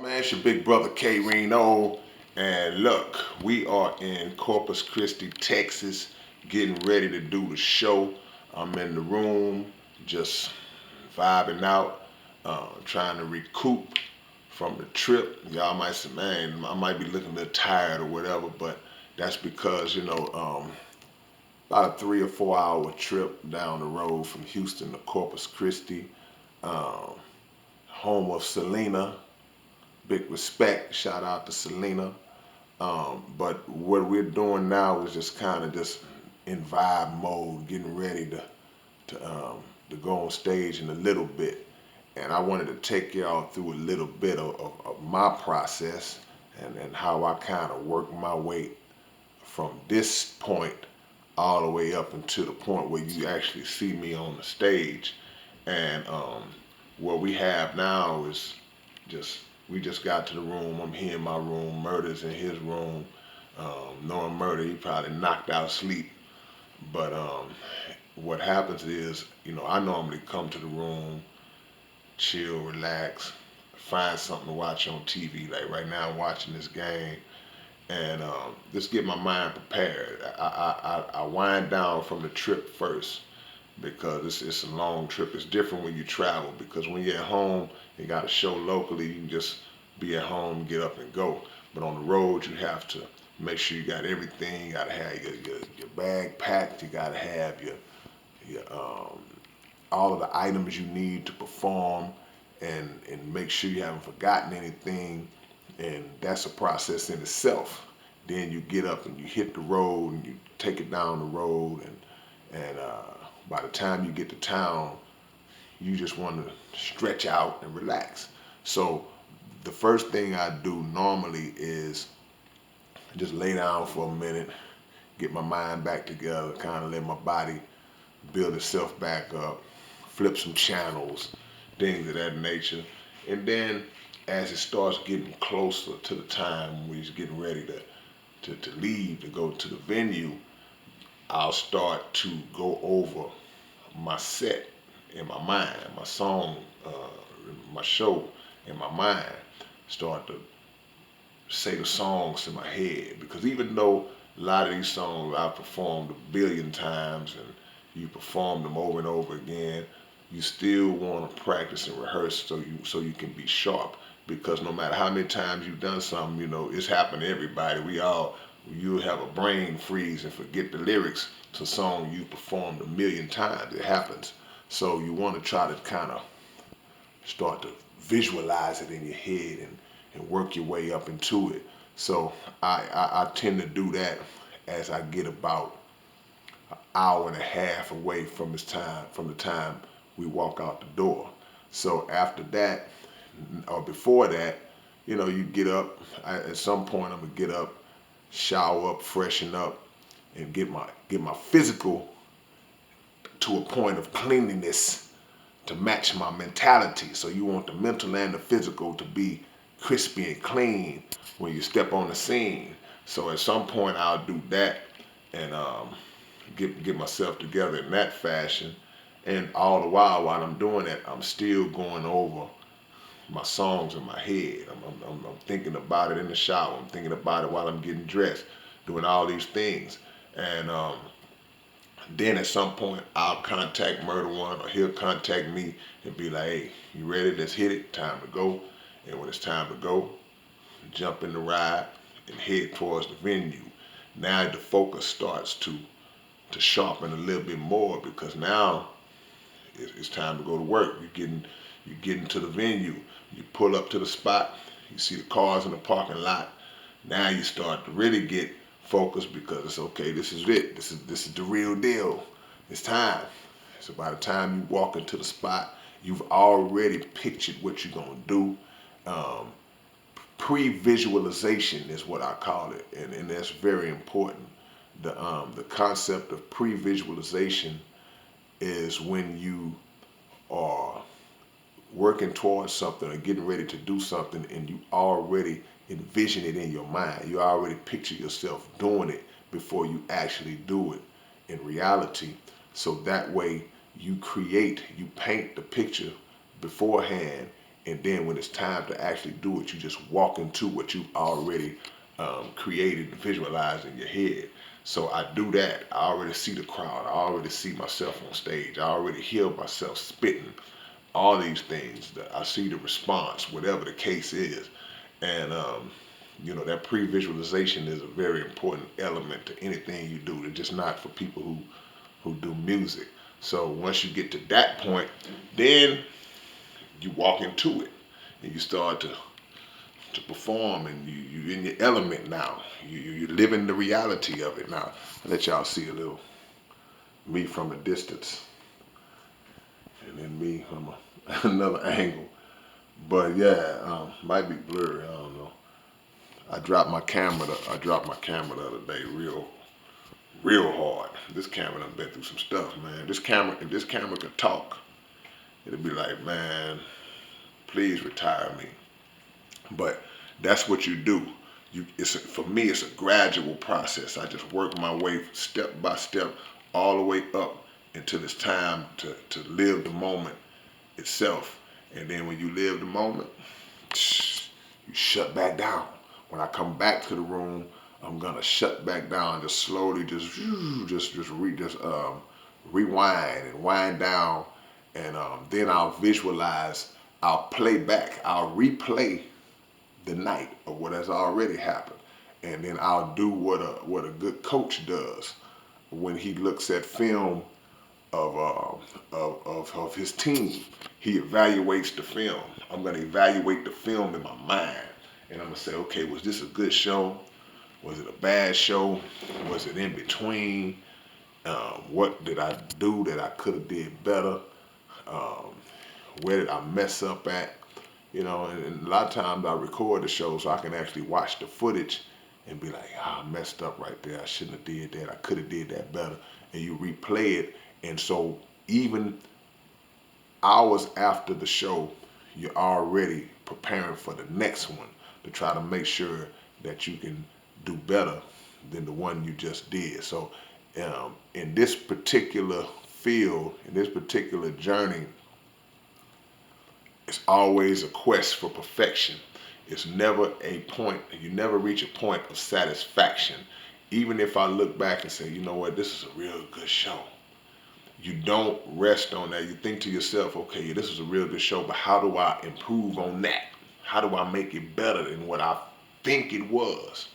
man? It's your big brother K-Rino. And look, we are in Corpus Christi, Texas, getting ready to do the show. I'm in the room, just vibing out, trying to recoup from the trip. Y'all might say, man, I might be looking a little tired or whatever, but that's because, about a 3 or 4 hour trip down the road from Houston to Corpus Christi, um, home of Selena. Big respect, shout out to Selena. But what we're doing now is just kind of just in vibe mode, getting ready to go on stage in a little bit. And I wanted to take y'all through a little bit of my process and how I kind of work my way from this point all the way up until the point where you actually see me on the stage. And what we have now is just we just got to the room. I'm here in my room. Murder's in his room. Knowing Murder, he probably knocked out sleep. But what happens is, I normally come to the room, chill, relax, find something to watch on TV. Like right now, I'm watching this game, and just get my mind prepared. I wind down from the trip first because it's a long trip. It's different when you travel because when you're at home, you got a show locally. You can just be at home, get up and go. But on the road, you have to make sure you got everything. You got to have your bag packed. You got to have your all of the items you need to perform, and make sure you haven't forgotten anything. And that's a process in itself. Then you get up and you hit the road and you take it down the road, and by the time you get to town, you just want to stretch out and relax. So the first thing I do normally is just lay down for a minute, get my mind back together, kind of let my body build itself back up, flip some channels, things of that nature. And then as it starts getting closer to the time when we're getting ready to leave, to go to the venue, I'll start to go over my set in my mind, my song, my show in my mind. Start to say the songs in my head because even though a lot of these songs I've performed a billion times and you perform them over and over again, you still want to practice and rehearse so you can be sharp. Because no matter how many times you've done something, it's happened to everybody. You have a brain freeze and forget the lyrics to a song you performed a million times. It happens. So you want to try to kind of start to visualize it in your head and work your way up into it. So I tend to do that as I get about an hour and a half away from the time we walk out the door. So after that, or before that, you get up. At some point, I'm gonna get up, shower up, freshen up, and get my physical to a point of cleanliness to match my mentality. So you want the mental and the physical to be crispy and clean when you step on the scene. So at some point I'll do that and get myself together in that fashion. And all the while I'm doing that, I'm still going over my songs in my head. I'm thinking about it in the shower. I'm thinking about it while I'm getting dressed, doing all these things. And then at some point, I'll contact Murder One or he'll contact me and be like, hey, you ready? Let's hit it. Time to go. And when it's time to go, jump in the ride and head towards the venue. Now the focus starts to sharpen a little bit more because now it's time to go to work. You're getting to the venue. You pull up to the spot. You see the cars in the parking lot. Now you start to really get focused because it's okay. This is it. This is the real deal. It's time. So by the time you walk into the spot, you've already pictured what you're gonna do. Um, Pre-visualization is what I call it, and that's very important. The concept of pre-visualization is when you are working towards something or getting ready to do something and you already envision it in your mind. You already picture yourself doing it before you actually do it in reality. So that way you paint the picture beforehand And then when it's time to actually do it, you just walk into what you've already created and visualized in your head. So I do that. I already see the crowd. I already see myself on stage. I already hear myself spitting. All these things. I see the response, whatever the case is. And that pre-visualization is a very important element to anything you do. It's just not for people who do music. So once you get to that point, then you walk into it and you start to perform, and you in your element now. You live in the reality of it now. I'll let y'all see a little me from a distance, and then me from another angle. But yeah, might be blurry. I don't know. I dropped my camera. I dropped my camera the other day, real hard. This camera done been through some stuff, man. If this camera could talk, it'd be like, man, please retire me. But that's what you do. For me, it's a gradual process. I just work my way step by step all the way up until it's time to live the moment itself. And then when you live the moment, you shut back down. When I come back to the room, I'm gonna shut back down, just slowly, rewind and wind down, and then I'll visualize. I'll play back. I'll replay the night of what has already happened, and then I'll do what a good coach does when he looks at film of his team. He evaluates the film. I'm going to evaluate the film in my mind, and I'm going to say, okay, was this a good show? Was it a bad show? Was it in between? What did I do that I could have did better? Um, where did I mess up at? And a lot of times I record the show so I can actually watch the footage and be like, I messed up right there. I shouldn't have did that. I could have did that better. And you replay it. And so even hours after the show, you're already preparing for the next one to try to make sure that you can do better than the one you just did. So in this particular field, in this particular journey, it's always a quest for perfection. It's never a point, you never reach a point of satisfaction. Even if I look back and say, you know what, this is a real good show. You don't rest on that. You think to yourself, okay, this is a real good show, but how do I improve on that? How do I make it better than what I think it was?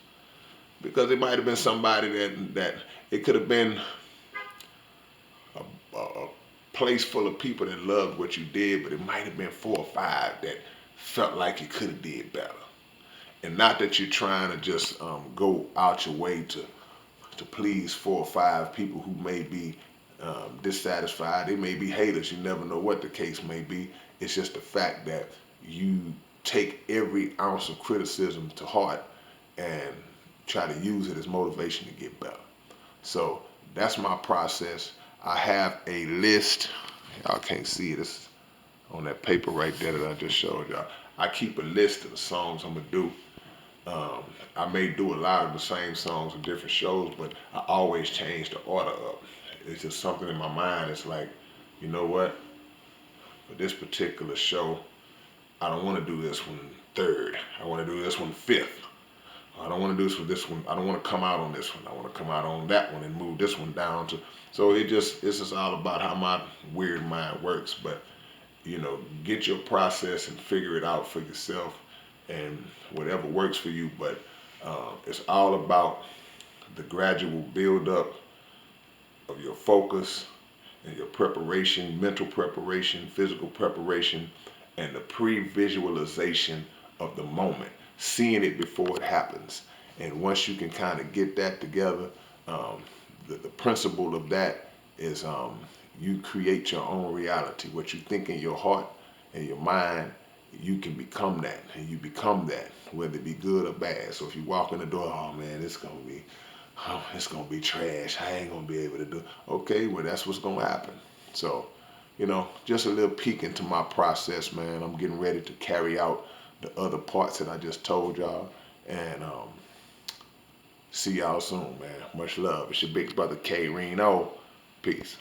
Because it might have been somebody that it could have been a place full of people that loved what you did, but it might have been 4 or 5 that felt like you could have did better. And not that you're trying to just go out your way to please 4 or 5 people who may be dissatisfied. They may be haters. You never know what the case may be. It's just the fact that you take every ounce of criticism to heart and try to use it as motivation to get better. So that's my process. I have a list. Y'all can't see it. It's on that paper right there that I just showed y'all. I keep a list of the songs I'm going to do. I may do a lot of the same songs in different shows, but I always change the order up. It's just something in my mind. It's like, you know what? For this particular show, I don't want to do this one third. I want to do this one fifth. I don't want to do this with this one. I don't want to come out on this one. I want to come out on that one and move this one down to. So it's just all about how my weird mind works. But get your process and figure it out for yourself, and whatever works for you. But it's all about the gradual build up of your focus and your preparation, mental preparation, physical preparation, and the pre-visualization of the moment, seeing it before it happens. And once you can kind of get that together, the principle of that is you create your own reality. What you think in your heart and your mind, you can become that, and you become that, whether it be good or bad. So if you walk in the door, oh man, it's gonna be trash. I ain't gonna be able to do it. Okay, well that's what's gonna happen. So, just a little peek into my process, man. I'm getting ready to carry out the other parts that I just told y'all, and see y'all soon, man. Much love. It's your big brother K-Rino. Peace.